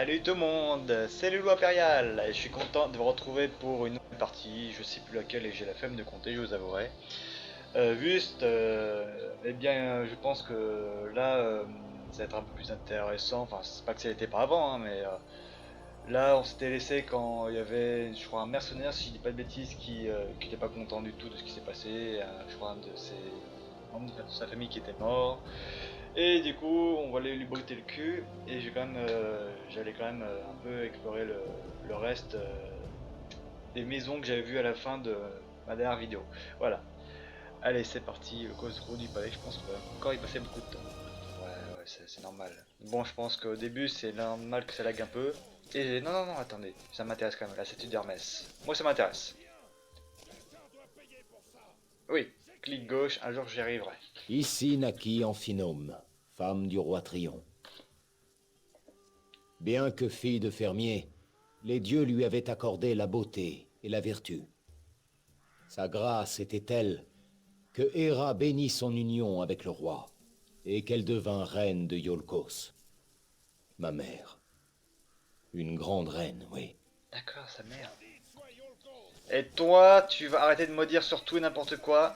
Salut tout le monde, c'est le loup impérial et je suis content de vous retrouver pour une nouvelle partie, je sais plus laquelle et j'ai la flemme de compter, je vous avouerai. Juste, eh bien je pense que là ça va être un peu plus intéressant, enfin c'est pas que ça l'était pas avant, hein, mais là on s'était laissé quand il y avait je crois un mercenaire si je dis pas de bêtises qui était pas content du tout de ce qui s'est passé, je crois un de ses membres de sa famille qui était mort. Et du coup, on va aller lui brûler le cul. Et j'allais quand même un peu explorer le reste des maisons que j'avais vues à la fin de ma dernière vidéo. Voilà. Allez, c'est parti. Le Cosro du palais, je pense qu'on va encore y passer beaucoup de temps. Ouais, c'est normal. Bon, je pense qu'au début, c'est normal que ça lag un peu. Et non, non, non, attendez. Ça m'intéresse quand même, la statue d'Hermès. Moi, ça m'intéresse. Oui, clic gauche, un jour j'y arriverai. Ici naquit Amphinome, femme du roi Trion. Bien que fille de fermier, les dieux lui avaient accordé la beauté et la vertu. Sa grâce était telle que Héra bénit son union avec le roi et qu'elle devint reine de Iolcos, ma mère. Une grande reine, oui. D'accord, sa mère. Et toi, tu vas arrêter de maudire sur tout et n'importe quoi.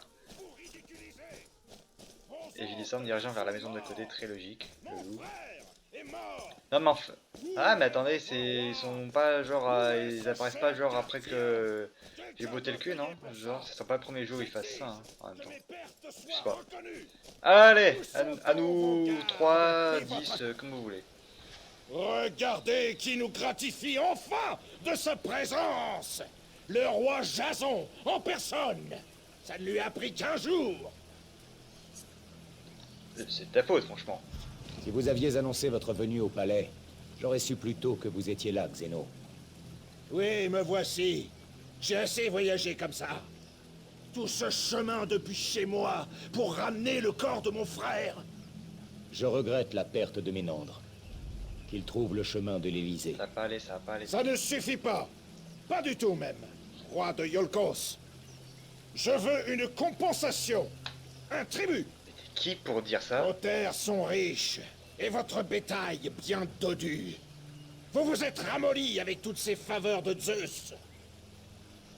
Et je descends en dirigeant vers la maison de côté, très logique. Le loup. Non mais enfin... Ah mais attendez, ils sont pas genre... ils apparaissent pas genre après que j'ai botté le cul, non? Genre, ce sera pas le premier jour où ils fassent ça, hein, en même temps. Je sais pas. Allez, à nous 3, 10, comme vous voulez. Regardez qui nous gratifie enfin de sa présence! Le roi Jason, en personne! Ça ne lui a pris qu'un jour! C'est de ta faute, franchement. Si vous aviez annoncé votre venue au palais, j'aurais su plus tôt que vous étiez là, Xeno. Oui, me voici. J'ai assez voyagé comme ça. Tout ce chemin depuis chez moi pour ramener le corps de mon frère. Je regrette la perte de Ménandre. Qu'il trouve le chemin de l'Élysée. Ça va pas aller, ça va pas aller. Ça ne suffit pas. Pas du tout même, roi de Iolcos. Je veux une compensation. Un tribut. Mais t'es qui pour dire ça? Vos terres sont riches et votre bétail bien dodu. Vous vous êtes ramolli avec toutes ces faveurs de Zeus.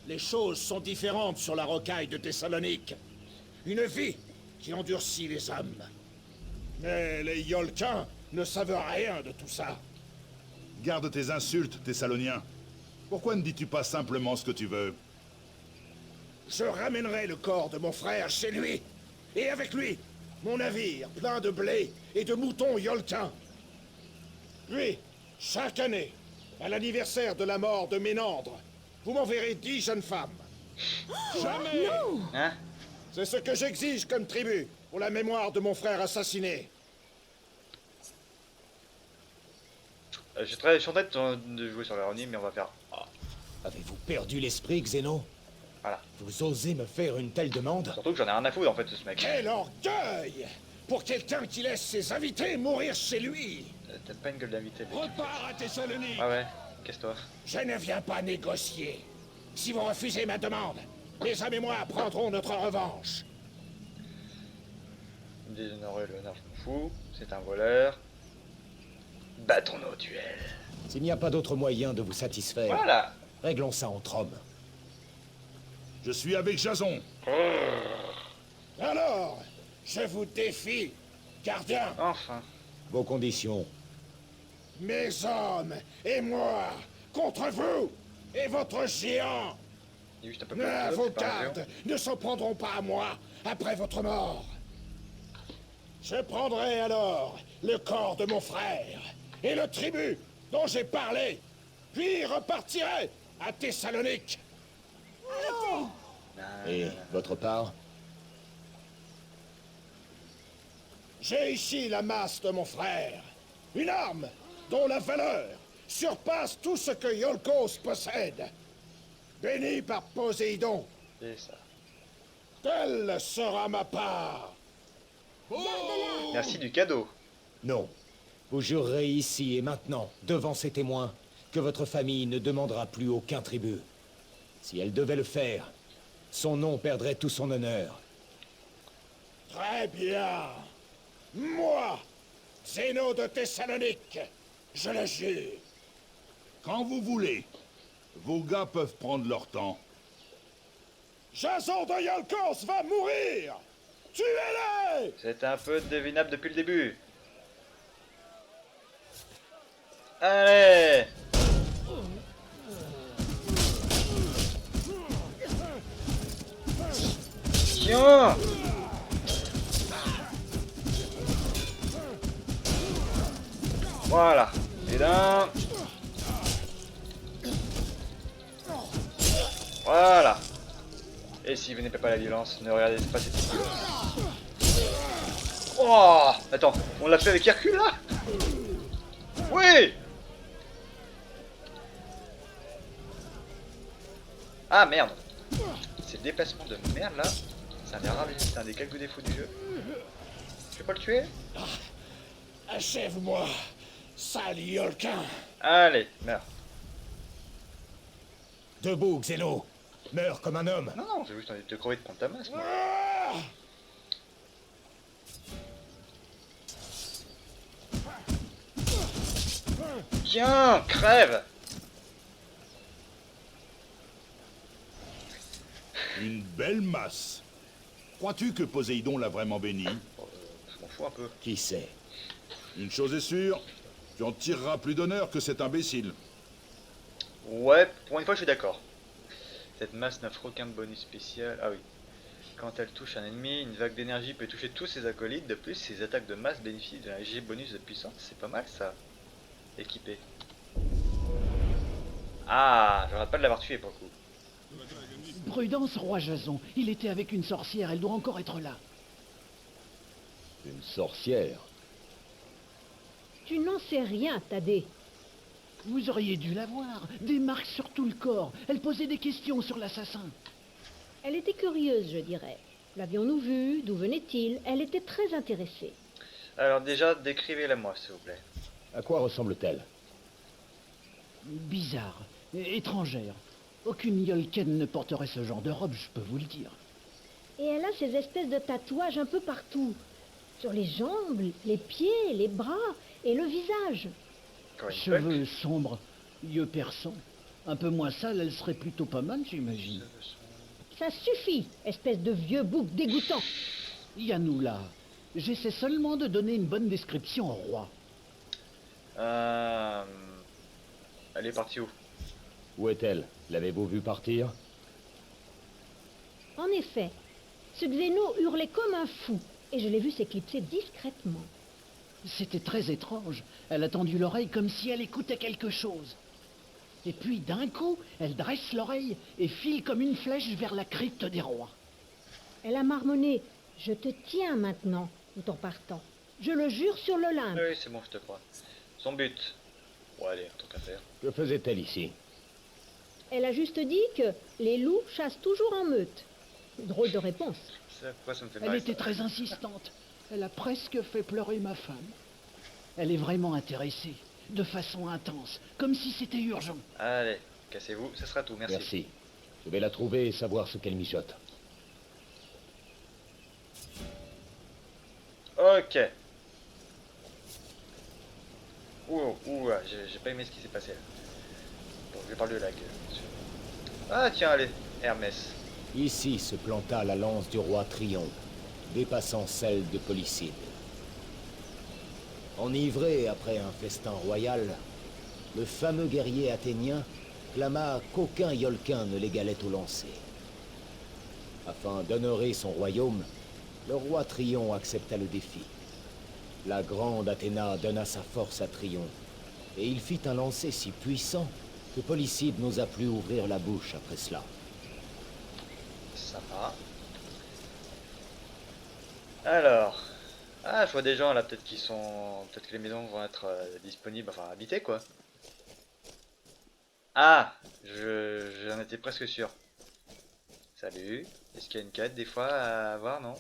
Les choses sont différentes sur la rocaille de Thessalonique. Une vie qui endurcit les hommes. Mais les Yolkins ne savent rien de tout ça. Garde tes insultes, Thessaloniens. Pourquoi ne dis-tu pas simplement ce que tu veux? Je ramènerai le corps de mon frère chez lui. Et avec lui, mon navire plein de blé et de moutons Yolkins. Puis, chaque année, à l'anniversaire de la mort de Ménandre, vous m'enverrez 10 jeunes femmes. Jamais! Hein? C'est ce que j'exige comme tribut pour la mémoire de mon frère assassiné. Je suis en train de jouer sur l'ironie, mais on va faire... Ah, Avez-vous perdu l'esprit, Xeno? voilà. Vous osez me faire une telle demande? Surtout que j'en ai rien à foutre en fait de ce mec. Quel orgueil! Pour quelqu'un qui laisse ses invités mourir chez lui! T'as pas une gueule d'invité. Repars à Thessalonique! Ah ouais, casse-toi. Je ne viens pas négocier. Si vous refusez ma demande, les hommes et moi prendrons notre revanche. Déshonorer le honneur, je m'en fous. C'est un voleur. Battons-nous au duel. S'il n'y a pas d'autre moyen de vous satisfaire, Voilà. réglons ça entre hommes. Je suis avec Jason. Alors, je vous défie, gardien. Enfin. Vos conditions. Mes hommes et moi contre vous et votre géant. Il est juste un peu plus Mais haut, vos c'est pas un géant. gardes ne s'en prendront pas à moi après votre mort. Je prendrai alors le corps de mon frère et le tribut dont j'ai parlé, puis repartirai à Thessalonique. Et votre part? J'ai ici la masse de mon frère, une arme dont la valeur surpasse tout ce que Iolcos possède. Béni par Poséidon, C'est ça. telle sera ma part. Merci du cadeau. Non. Vous jurerez ici et maintenant, devant ces témoins, que votre famille ne demandera plus aucun tribut. Si elle devait le faire, son nom perdrait tout son honneur. Très bien. Moi, Zéno de Thessalonique, je le jure. Quand vous voulez. Vos gars peuvent prendre leur temps. Jason de Yolkos va mourir! Tuez-les! C'était un peu devinable depuis le début. Allez! Tiens! Voilà. Et là. Voilà. Et si vous n'aimez pas la violence, ne regardez pas cette vidéo. Oh! Attends, on l'a fait avec Hercule là? Oui! Ah merde! Ces déplacements de merde là, ça m'est ravi, c'est un des quelques défauts du jeu. Tu veux pas le tuer? Achève-moi, sale Yolkin! Allez, meurs. Debout, Xeno. Meurs comme un homme. Non, non, j'ai juste envie de te crever de prendre ta masse. Moi. Ah! Tiens, crève! Une belle masse. Crois-tu que Poséidon l'a vraiment béni? Je m'en fous un peu. Qui sait? Une chose est sûre, tu en tireras plus d'honneur que cet imbécile. Ouais, pour une fois je suis d'accord. Cette masse n'offre aucun bonus spécial. Ah oui. Quand elle touche un ennemi, une vague d'énergie peut toucher tous ses acolytes. De plus, ses attaques de masse bénéficient d'un léger bonus de puissance. C'est pas mal ça. Équipé. Ah, je rate pas de l'avoir tué pour le coup. Prudence, roi Jason. Il était avec une sorcière, elle doit encore être là. Une sorcière. Tu n'en sais rien, Thaddée. Vous auriez dû la voir. Des marques sur tout le corps. Elle posait des questions sur l'assassin. Elle était curieuse, je dirais. L'avions-nous vue? D'où venait-il? Elle était très intéressée. Alors déjà, décrivez-la moi s'il vous plaît. À quoi ressemble-t-elle? Bizarre. Étrangère. Aucune Yolken ne porterait ce genre de robe, je peux vous le dire. Et elle a ces espèces de tatouages un peu partout. Sur les jambes, les pieds, les bras et le visage. Encore une Cheveux sombres, yeux perçants. Un peu moins sale, elle serait plutôt pas mal, j'imagine. Ça suffit, espèce de vieux bouc dégoûtant. Yanoula, j'essaie seulement de donner une bonne description au roi. Elle est partie où? Où est-elle? L'avez-vous vue partir? En effet, ce Xeno hurlait comme un fou, et je l'ai vu s'éclipser discrètement. C'était très étrange. Elle a tendu l'oreille comme si elle écoutait quelque chose. Et puis, d'un coup, elle dresse l'oreille et file comme une flèche vers la crypte des rois. Elle a marmonné « Je te tiens maintenant », tout en partant. Je le jure sur l'Olympe. Oui, c'est bon, je te crois. Son but. Bon, allez, un truc à faire. Que faisait-elle ici? Elle a juste dit que les loups chassent toujours en meute. Drôle de réponse. C'est pourquoi ça me fait Elle mal. était très insistante. Elle a presque fait pleurer ma femme. Elle est vraiment intéressée, de façon intense, comme si c'était urgent. Allez, cassez-vous, ce sera tout, merci. Merci. Je vais la trouver et savoir ce qu'elle mijote. Ok. J'ai pas aimé ce qui s'est passé là. Bon, je vais parler de lag. Ah tiens, allez, Hermès. Ici se planta la lance du roi Trion, dépassant celle de Polycide. Enivré après un festin royal, le fameux guerrier athénien clama qu'aucun Yolkin ne l'égalait au lancer. Afin d'honorer son royaume, le roi Trion accepta le défi. La grande Athéna donna sa force à Trion, et il fit un lancer si puissant que Polycide n'osa plus ouvrir la bouche après cela. Ça va. Alors. Ah, je vois des gens là, peut-être qui sont. Peut-être que les maisons vont être disponibles, enfin habitées quoi. Ah, j'en étais presque sûr. Salut. Est-ce qu'il y a une quête des fois à avoir, non?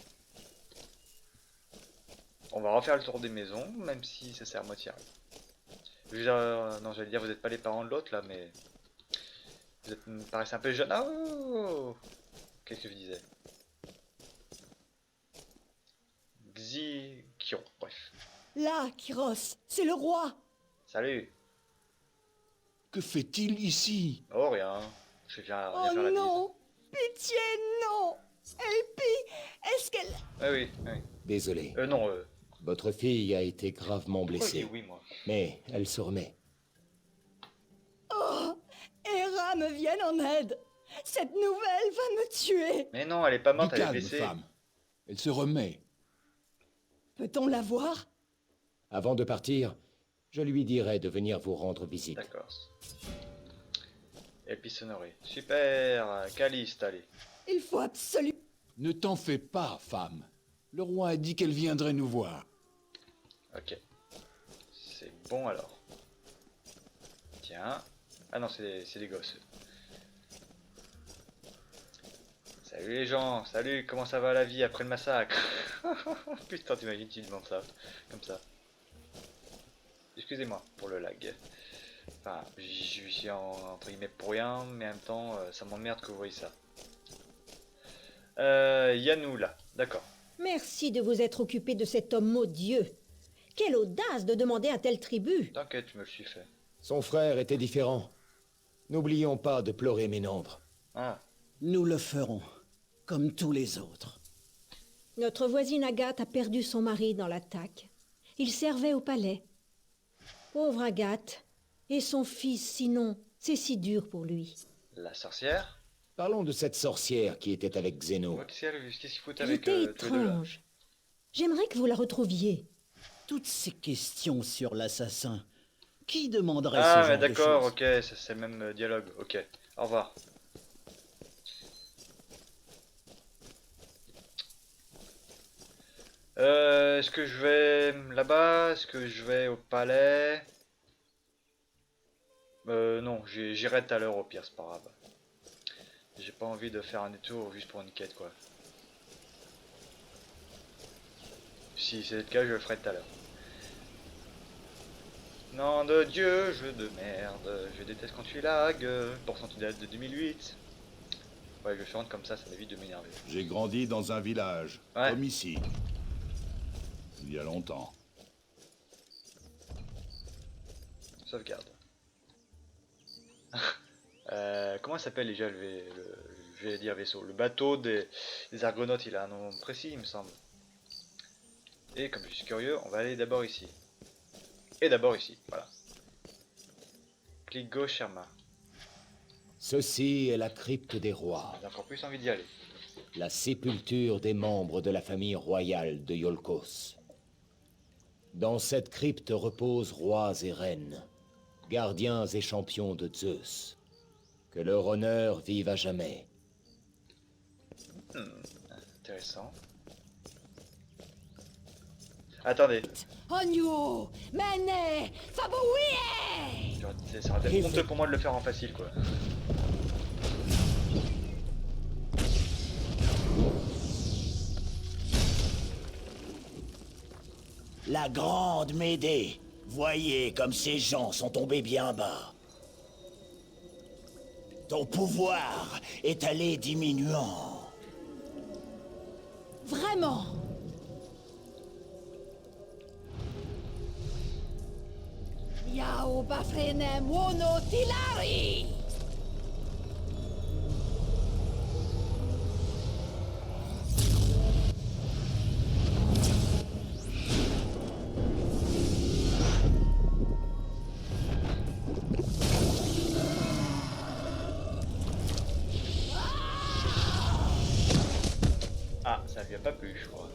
On va refaire le tour des maisons, même si ça sert à moitié à rien. Je veux dire, non, j'allais dire, vous n'êtes pas les parents de l'autre là, mais. Vous me paraissez un peu jeune. Ah, oh, qu'est-ce que je disais? Xikion, bref. Là, Kyros, c'est le roi. Salut. Que fait-il ici? Oh, rien. Je viens Oh faire la bise. non! Pitié, non! Elpie, est-ce qu'elle... Ah oui, oui. Désolé. Non, Votre fille a été gravement pourquoi je dis blessée. oui, moi? Mais elle se remet. Oh! Hera me vienne en aide! Cette nouvelle va me tuer! Mais non, elle est pas Du morte, elle est calme, blessée. femme. Elle se remet. Peut-on la voir? Avant de partir, je lui dirai de venir vous rendre visite. D'accord. Et puis sonoré. Super, Caliste, allez. Il faut absolument... Ne t'en fais pas, femme. Le roi a dit qu'elle viendrait nous voir. Ok. C'est bon alors. Tiens. Ah non, c'est des gosses. Salut les gens, salut, comment ça va la vie après le massacre? Putain, t'imagines, tu demandes ça, comme ça. Excusez-moi pour le lag. Enfin, je suis entre guillemets pour rien, mais en même temps, ça m'emmerde que vous voyez ça. Yanou là, d'accord. Merci de vous être occupé de cet homme odieux. Quelle audace de demander un tel tribut. T'inquiète, je me le suis fait. Son frère était différent. N'oublions pas de pleurer Ménandre. Ah, Nous le ferons, comme tous les autres. Notre voisine Agathe a perdu son mari dans l'attaque. Il servait au palais. Pauvre Agathe. Et son fils, sinon, c'est si dur pour lui. la sorcière? Parlons de cette sorcière qui était avec Xeno. Qu'est-ce qu'il fout Elle avec était tous les deux là? étrange. J'aimerais que vous la retrouviez. Toutes ces questions sur l'assassin, qui demanderait Ah, ce mais genre de d'accord, choses? ok, c'est le même dialogue, ok. Au revoir. Est-ce que je vais là-bas? Est-ce que je vais au palais? Non, j'irai tout à l'heure au pire, c'est pas grave. J'ai pas envie de faire un détour juste pour une quête, quoi. Si c'est le cas, je le ferai tout à l'heure. Nom de Dieu, jeu de merde, je déteste quand tu lag, pourtant tu dates de 2008. Ouais, je chante comme ça m'évite de m'énerver. J'ai grandi dans un village, Ouais. comme ici. Il y a longtemps. Sauvegarde. Comment s'appelle déjà je vais dire vaisseau? Le bateau des Argonautes, il a un nom précis, il me semble. Et comme je suis curieux, on va aller d'abord ici. Et d'abord ici, voilà. Clic gauche, Sherma. Ceci est la crypte des rois, J'ai encore plus envie d'y aller. la sépulture des membres de la famille royale de Iolcos. Dans cette crypte reposent rois et reines, gardiens et champions de Zeus. Que leur honneur vive à jamais. Intéressant. Attendez, Ogno! Mene! Fabouie! ça aurait été honteux pour moi de le faire en facile, quoi. La grande Médée. Voyez comme ces gens sont tombés bien bas. Ton pouvoir est allé diminuant. Vraiment! Yao bafrenem wono tilari! Ah, ça lui a pas plu, je crois.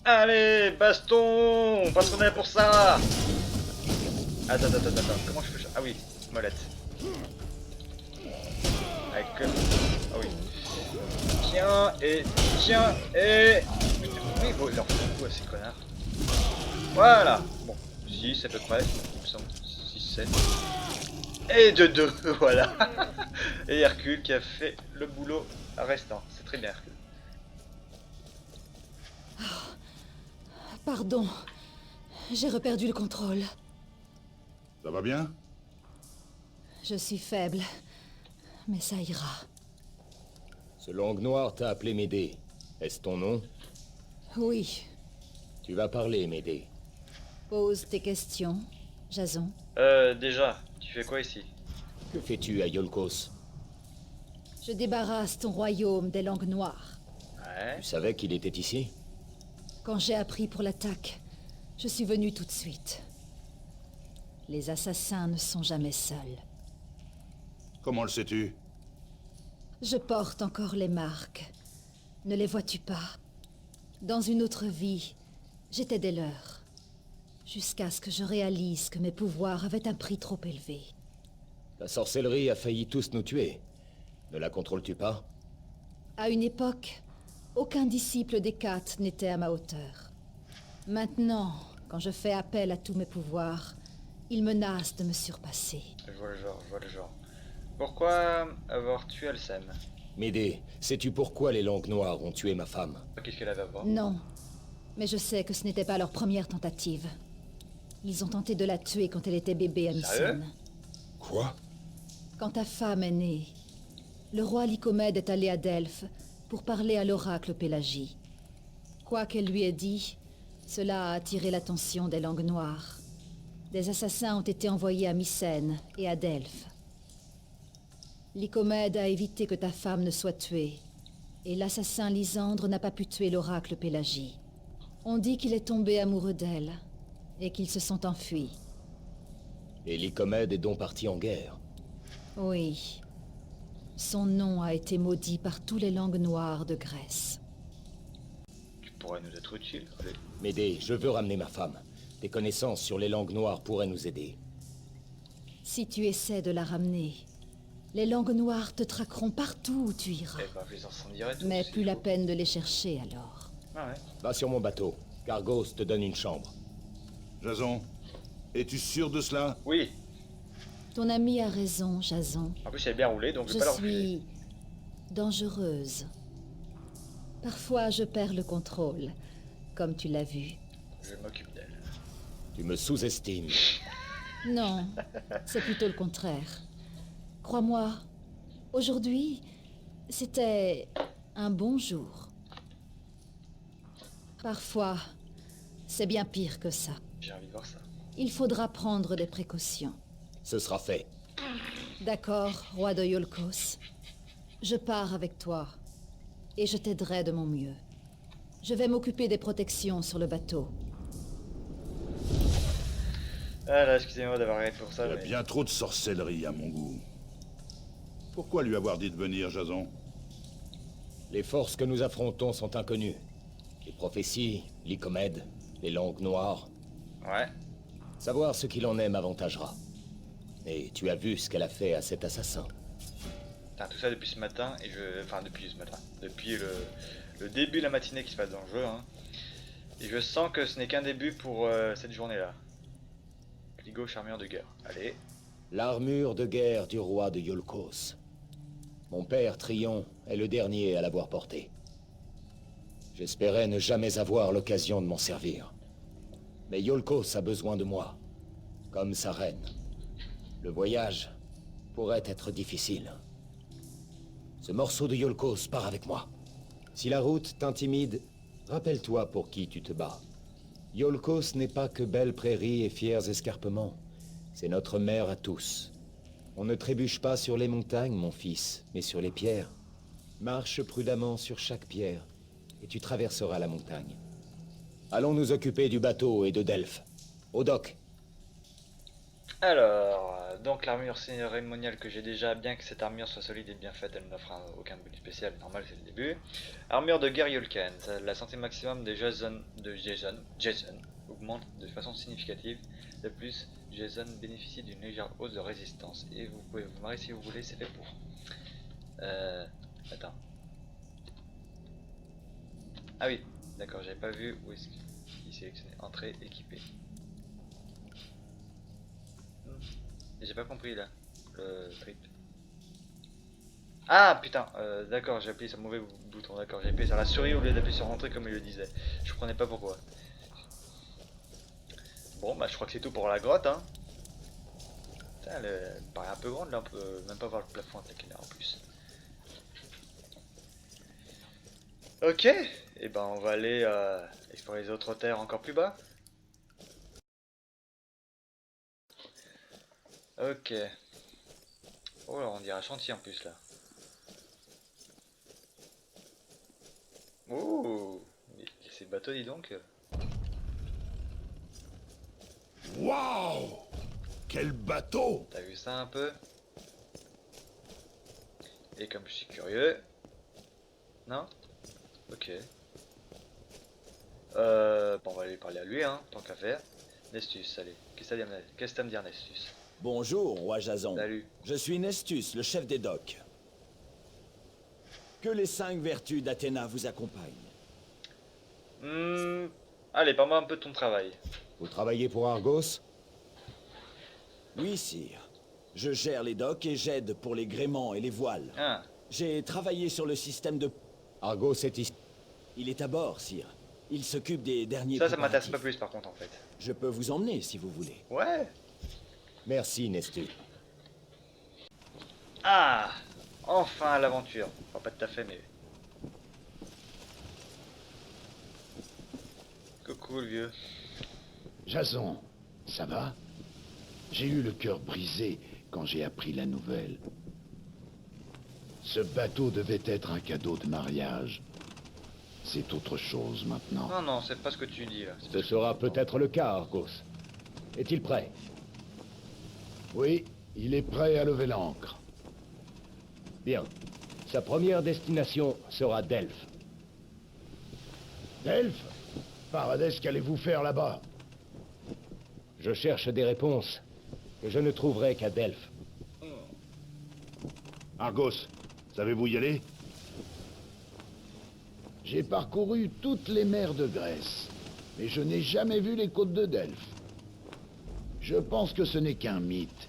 Allez, baston! Parce qu'on est là pour ça! Attends, comment je fais ça? Ah oui, molette. Avec... Ah oui. Tiens, et... Oui, bon, il leur fait un coup à ces connards. Voilà! Bon, 6 à peu près, il me semble. 6, 7... Et de 2, voilà. Et Hercule qui a fait le boulot restant. C'est très bien, Hercule. Pardon, j'ai reperdu le contrôle. Ça va bien? Je suis faible, mais ça ira. Ce langue noire t'a appelé Médée. Est-ce ton nom? Oui, Tu vas parler, Médée. Pose tes questions, Jason. Déjà, tu fais quoi ici? Que fais-tu à Yolkos? Je débarrasse ton royaume des langues noires. Ouais. Tu savais qu'il était ici? Quand j'ai appris pour l'attaque, je suis venu tout de suite. Les assassins ne sont jamais seuls. Comment le sais-tu? Je porte encore les marques. Ne les vois-tu pas? Dans une autre vie, j'étais des leurs. Jusqu'à ce que je réalise que mes pouvoirs avaient un prix trop élevé. La sorcellerie a failli tous nous tuer. Ne la contrôles-tu pas? À une époque, aucun disciple d'Hécate n'était à ma hauteur. Maintenant, quand je fais appel à tous mes pouvoirs, ils menacent de me surpasser. Je vois le genre, je vois le genre. Pourquoi avoir tué Alcem? Médée, sais-tu pourquoi les langues noires ont tué ma femme? Qu'est-ce qu'elle avait à voir? Non, mais je sais que ce n'était pas leur première tentative. Ils ont tenté de la tuer quand elle était bébé à Sérieux? Mycène. Quoi? Quand ta femme est née, le roi Lycomède est allé à Delphes pour parler à l'oracle Pélagie. Quoi qu'elle lui ait dit, cela a attiré l'attention des langues noires. Des assassins ont été envoyés à Mycène et à Delphes. Lycomède a évité que ta femme ne soit tuée, et l'assassin Lysandre n'a pas pu tuer l'oracle Pélagie. On dit qu'il est tombé amoureux d'elle, et qu'ils se sont enfuis. Et Lycomède est donc parti en guerre. Oui. Son nom a été maudit par tous les langues noires de Grèce. Tu pourrais nous être utile. Allez. Médée, je veux ramener ma femme. Tes connaissances sur les langues noires pourraient nous aider. Si tu essaies de la ramener, les langues noires te traqueront partout où tu iras. Eh ben, je les incendierai tous. Mais s'il plus la faut. peine de les chercher alors. Ah ouais. Va sur mon bateau. Cargos te donne une chambre. Jason, es-tu sûr de cela? Oui. Ton ami a raison, Jason. En plus, elle est bien roulée, donc je Je vais pas la refuser. suis dangereuse. Parfois, je perds le contrôle, comme tu l'as vu. Je m'occupe d'elle. Tu me sous-estimes. Non, c'est plutôt le contraire. Crois-moi, aujourd'hui, c'était un bon jour. Parfois, c'est bien pire que ça. J'ai envie de voir ça. Il faudra prendre des précautions. Ce sera fait. D'accord, roi de Yolkos. Je pars avec toi, et je t'aiderai de mon mieux. Je vais m'occuper des protections sur le bateau. Ah là, excusez-moi d'avoir rien pour ça, Il y a mais... bien trop de sorcellerie à mon goût. Pourquoi lui avoir dit de venir, Jason? Les forces que nous affrontons sont inconnues. Les prophéties, Lycomède, les langues noires. Ouais. Savoir ce qu'il en est m'avantagera. Et tu as vu ce qu'elle a fait à cet assassin. Putain, tout ça depuis ce matin, et je... Enfin, depuis ce matin. Depuis le début de la matinée qui se passe dans le jeu, hein. Et je sens que ce n'est qu'un début pour cette journée-là. Pligo, charmeur de guerre. Allez. L'armure de guerre du roi de Yolkos. Mon père, Trion, est le dernier à l'avoir portée. J'espérais ne jamais avoir l'occasion de m'en servir. Mais Yolkos a besoin de moi, comme sa reine. Le voyage pourrait être difficile. Ce morceau de Yolkos part avec moi. Si la route t'intimide, rappelle-toi pour qui tu te bats. Yolkos n'est pas que belles prairies et fiers escarpements. C'est notre mère à tous. On ne trébuche pas sur les montagnes, mon fils, mais sur les pierres. Marche prudemment sur chaque pierre, et tu traverseras la montagne. Allons nous occuper du bateau et de Delphes. Au dock. Alors, donc l'armure cérémoniale que j'ai déjà, bien que cette armure soit solide et bien faite, elle n'offre aucun bonus spécial, normal c'est le début. Armure de guerre Yolken, la santé maximum de Jason augmente de façon significative. De plus, Jason bénéficie d'une légère hausse de résistance. Et vous pouvez vous marier si vous voulez, c'est fait pour. Attends. Ah oui, d'accord, j'avais pas vu où est-ce qu'il sélectionnait entrée équipée. J'ai pas compris là, le trip. Ah putain, d'accord, j'ai appuyé sur le mauvais bouton, d'accord, j'ai appuyé sur la souris au lieu d'appuyer sur entrée comme il le disait. Je comprenais pas pourquoi. Bon bah je crois que c'est tout pour la grotte hein. Putain, elle paraît un peu grande là, on peut même pas voir le plafond tel qu'il est en plus. Ok, et ben on va aller explorer les autres terres encore plus bas. Ok. Oh là, on dirait un chantier en plus là. Oh, ces bateaux dis donc. Waouh! Quel bateau! T'as vu ça un peu? Et comme je suis curieux... Non? Ok. Bon, on va aller parler à lui, hein, tant qu'à faire. Nestus, allez. Qu'est-ce que t'as à me dire, Nestus? Bonjour, roi Jason. Salut. Je suis Nestus, le chef des docks. Que les 5 vertus d'Athéna vous accompagnent. Allez, parle-moi un peu de ton travail. Vous travaillez pour Argos? Oui, sire. Je gère les docks et j'aide pour les gréements et les voiles. Ah, J'ai travaillé sur le système de... Argos est ici. Il est à bord, sire. Il s'occupe des derniers ça m'intéresse pas préparatifs. plus par contre en fait. Je peux vous emmener si vous voulez. Ouais. Merci, Nestus. Ah, enfin l'aventure. Enfin, pas tout à fait, mais... Coucou le vieux. Jason, ça va? J'ai eu le cœur brisé quand j'ai appris la nouvelle. Ce bateau devait être un cadeau de mariage. C'est autre chose maintenant. Non, non, c'est pas ce que tu dis là. Ce sera peut-être le cas, Argos. Est-il prêt? Oui, il est prêt à lever l'ancre. Bien. Sa première destination sera Delphes. Delphes? Paradès, qu'allez-vous faire là-bas? Je cherche des réponses que je ne trouverai qu'à Delphes. Argos, savez-vous y aller? J'ai parcouru toutes les mers de Grèce, mais je n'ai jamais vu les côtes de Delphes. Je pense que ce n'est qu'un mythe.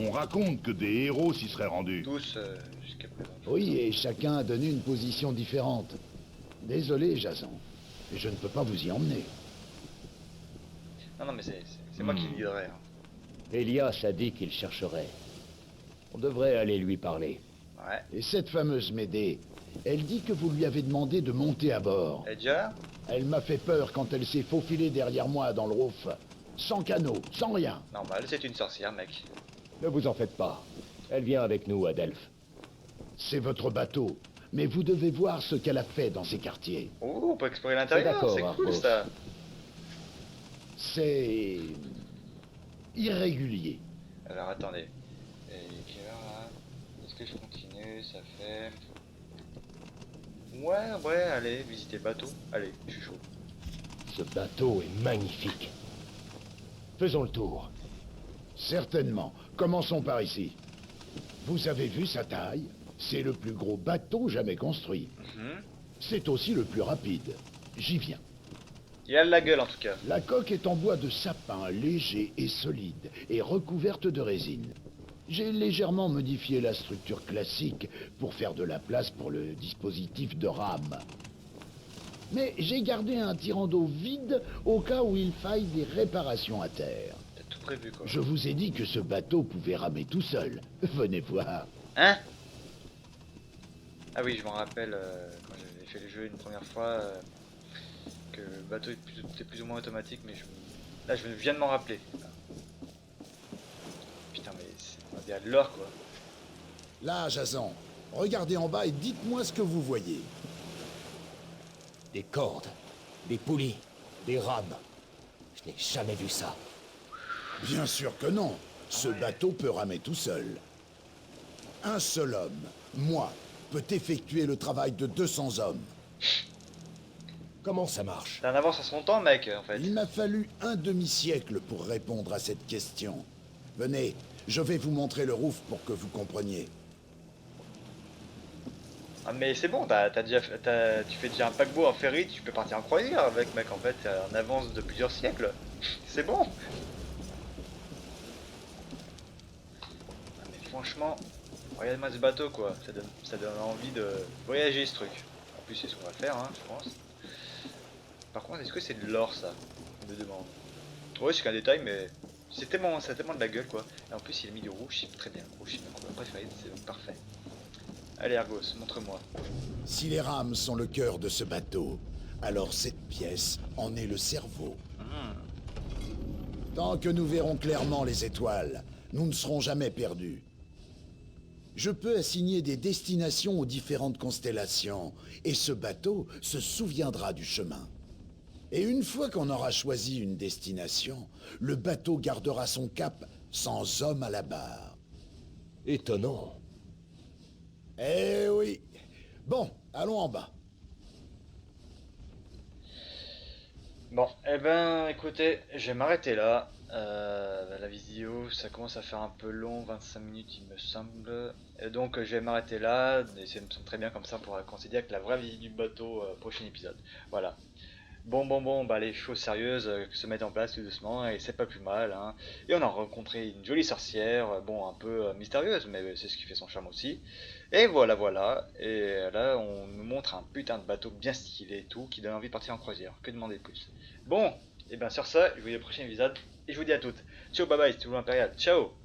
On raconte que des héros s'y seraient rendus. Tous jusqu'à présent. Oui, et chacun a donné une position différente. Désolé, Jason, mais je ne peux pas vous y emmener. Non, non, mais c'est moi qui le guiderai. Hein. Elias a dit qu'il chercherait. On devrait aller lui parler. Ouais. Et cette fameuse Médée, elle dit que vous lui avez demandé de monter à bord. Et déjà? Elle m'a fait peur quand elle s'est faufilée derrière moi dans le rouf. Sans canot, sans rien. Normal, c'est une sorcière, mec. Ne vous en faites pas. Elle vient avec nous à Delphes. C'est votre bateau, mais vous devez voir ce qu'elle a fait dans ces quartiers. Oh, on peut explorer l'intérieur, d'accord, c'est cool Argos. ça. C'est... irrégulier. Alors attendez. Et quelle heure là? Est-ce que je continue? Ça fait... Ouais, allez, visiter le bateau. Allez, je suis chaud. Ce bateau est magnifique. Faisons le tour. Certainement. Commençons par ici. Vous avez vu sa taille? C'est le plus gros bateau jamais construit. C'est aussi le plus rapide. J'y viens. Il a de la gueule en tout cas. La coque est en bois de sapin, léger et solide, et recouverte de résine. J'ai légèrement modifié la structure classique pour faire de la place pour le dispositif de rame. Mais j'ai gardé un tirant d'eau vide au cas où il faille des réparations à terre. T'as tout prévu quoi. Je vous ai dit que ce bateau pouvait ramer tout seul. Venez voir. Hein? Ah oui, je m'en rappelle quand j'avais fait le jeu une première fois que le bateau était plus ou moins automatique, mais là je viens de m'en rappeler. Putain, mais c'est bien de l'or quoi. Là, Jason, regardez en bas et dites-moi ce que vous voyez. Des cordes, des poulies, des rames. Je n'ai jamais vu ça. Bien sûr que non. Ce bateau peut ramer tout seul. Un seul homme, moi, peut effectuer le travail de 200 hommes. Comment ça marche? T'as un avance à son temps, mec, en fait. Il m'a fallu un demi-siècle pour répondre à cette question. Venez, je vais vous montrer le roof pour que vous compreniez. Ah, mais c'est bon, tu fais déjà un paquebot en ferry, tu peux partir en croisière avec, mec, en fait, t'es en avance de plusieurs siècles. C'est bon. Ah, mais franchement, regarde-moi ce bateau, quoi. Ça donne envie de voyager, ce truc. En plus, c'est ce qu'on va faire, hein, je pense. Par contre, est-ce que c'est de l'or, ça? Je me demande. Ouais, c'est qu'un détail, mais c'est tellement de la gueule, quoi. Et en plus, il a mis du rouge, c'est très bien. Le rouge, c'est ma couleur préférée, c'est parfait. Allez Argos, montre-moi. Si les rames sont le cœur de ce bateau, alors cette pièce en est le cerveau. Tant que nous verrons clairement les étoiles, nous ne serons jamais perdus. Je peux assigner des destinations aux différentes constellations, et ce bateau se souviendra du chemin. Et une fois qu'on aura choisi une destination, le bateau gardera son cap sans homme à la barre. Étonnant. Eh oui. Bon, allons en bas. Bon, eh ben, écoutez, je vais m'arrêter là. La vidéo, ça commence à faire un peu long, 25 minutes il me semble. Et donc, je vais m'arrêter là. Et ça me semble très bien comme ça, on pourra considérer que la vraie visite du bateau, prochain épisode. Voilà. Bon, bah les choses sérieuses se mettent en place tout doucement et c'est pas plus mal, hein. Et on a rencontré une jolie sorcière, bon un peu mystérieuse, mais c'est ce qui fait son charme aussi. Et voilà. Et là on nous montre un putain de bateau bien stylé et tout, qui donne envie de partir en croisière. Que demander de plus? Bon, et bien sur ça, je vous dis au prochain épisode et je vous dis à toutes. Ciao, bye bye, c'est toujours Impérial. Ciao.